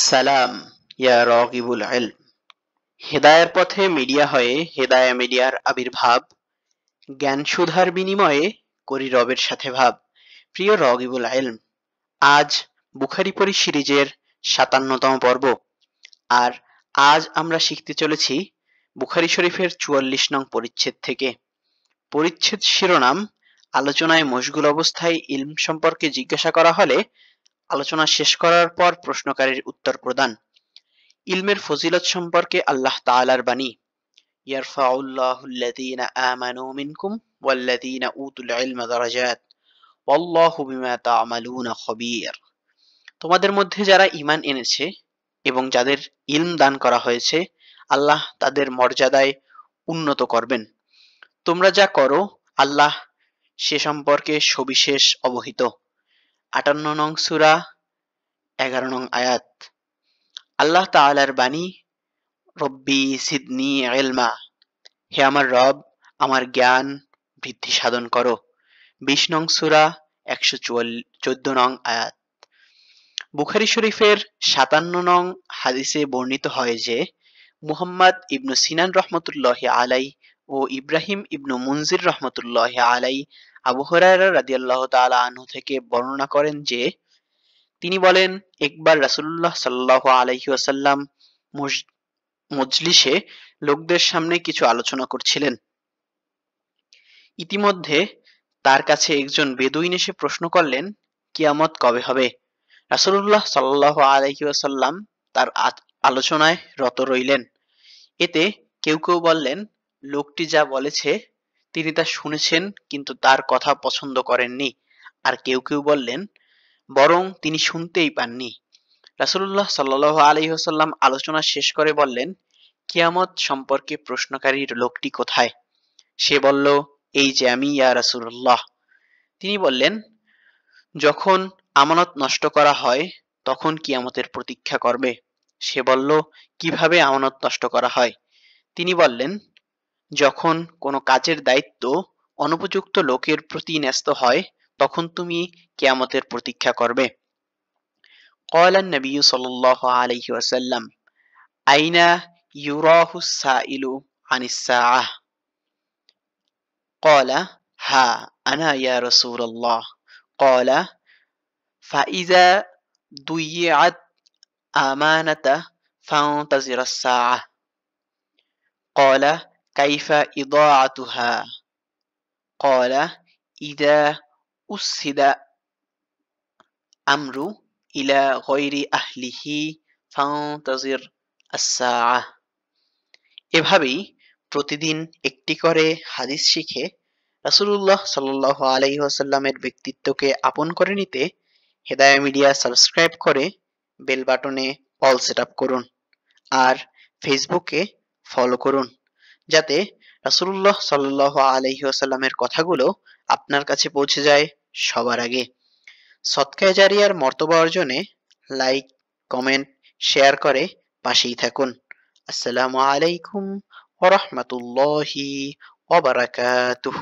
সালাম ইয়া রাগিবুল ইলম। হেদায়ার পথে মিডিয়া হয়ে হেদায়া মিডিয়ার আবির্ভাব, জ্ঞান সুধার বিনিময়ে করি রবের সাথে ভাব। প্রিয় রাগিবুল ইলম, আজ বুখারী পড়ি সিরিজের ৫৭তম পর্ব। আর আজ আমরা শিখতে চলেছি বুখারী শরীফের ৪৪ নং পরিচ্ছেদ থেকে। পরিচ্ছেদ শিরোনাম: আলোচনায় মশগুল অবস্থায় ইলম সম্পর্কে জিজ্ঞাসা করা হলে আলোচনা শেষ করার পর প্রশ্নকারীর উত্তর প্রদান। ইলমের ফজিলত সম্পর্কে আল্লাহ তাআলার বাণী: ইয়ারফাউল্লাহুল্লাযীনা আমানু মিনকুম ওয়াল্লাযীনা উতুল ইলমা দারাজাত ওয়াল্লাহু বিমা তা'মালুনা খবীর। তোমাদের মধ্যে যারা ঈমান এনেছে এবং যাদের ইলম দান করা হয়েছে, আল্লাহ তাদের মর্যাদায় উন্নত করবেন। তোমরা যা করো আল্লাহ সে সম্পর্কে সবিশেষ অবহিত। ৫৮ নং সূরা ১১ নং আয়াত। আল্লাহ তাআলার বাণী: রব্বি জিদনি ইলমা, হে আমার রব, আমার জ্ঞান বৃদ্ধি সাধন করো। ২০ নং সূরা ১১৪ নং আয়াত। বুখারী শরীফের ৫৭ নং হাদিসে বর্ণিত হয় যে, মুহাম্মদ ইবনু সিনান রহমতুল্লাহি আলাইহি ও ইব্রাহিম ইবনু মুনজির রহমতুল্লাহি আলাইহি আবু হুরায়রা রাদিয়াল্লাহু তাআলা আনহু থেকে বর্ণনা করেন যে, তিনি বলেন, একবার রাসূলুল্লাহ সাল্লাল্লাহু আলাইহি ওয়াসাল্লাম মজলিসে লোকদের সামনে কিছু আলোচনা করছিলেন। ইতিমধ্যে তার কাছে একজন বেদুইন এসে প্রশ্ন করলেন, কিয়ামত কবে হবে? রাসূলুল্লাহ সাল্লাল্লাহু আলাইহি ওয়াসাল্লাম তার আলোচনায় রত রইলেন। এতে কেউ কেউ বললেন, লোকটি যা বলেছে তিনি তা শুনেছেন কিন্তু তার কথা পছন্দ করেননি। আর কেউ কেউ বললেন, বরং তিনি শুনতেই পাননি। রাসূলুল্লাহ সাল্লাল্লাহু আলাইহি ওয়াসাল্লাম আলোচনা শেষ করে বললেন, কিয়ামত সম্পর্কে প্রশ্নকারীর লোকটি কোথায়? সে বলল, এই যে আমি, ইয়া রাসূলুল্লাহ। তিনি বললেন, যখন আমানত নষ্ট করা হয় তখন কিয়ামতের প্রতীক্ষা করবে। সে বলল, কিভাবে আমানত নষ্ট করা হয়? তিনি বললেন, যখন কোনো কাজের দায়িত্ব অনুপযুক্ত লোকের প্রতি ন্যস্ত হয় তখন তুমি কিয়ামতের প্রতীক্ষা করবে। قال النبي صلى الله عليه وسلم أين يراه السائل عن الساعة؟ قال ها أنا يا رسول الله. قال فإذا ضيعت أمانة فانتظر الساعة. قال كيف إضاعتها؟ قال إذا أسد أمر إلى غير أهله فانتظر الساعة. এভাবেই প্রতিদিন একটি করে হাদিস শিখে রাসূলুল্লাহ সাল্লাল্লাহু আলাইহি ওয়াসাল্লামের ব্যক্তিত্বকে আপন করে নিতে হেদায়া মিডিয়া সাবস্ক্রাইব করে বেল বাটনে অল সেট আপ করুন। আর ফেসবুকে ফলো করুন, যাতে রাসূলুল্লাহ সাল্লাল্লাহু আলাইহি ওয়াসাল্লামের কথাগুলো আপনার কাছে পৌঁছে যায় সবার আগে। সদকায়ে জারিয়ার মর্তবা অর্জনে লাইক, কমেন্ট, শেয়ার করে পাশেই থাকুন। আসসালামু আলাইকুম ওয়া রাহমাতুল্লাহি ওয়া বারাকাতুহু।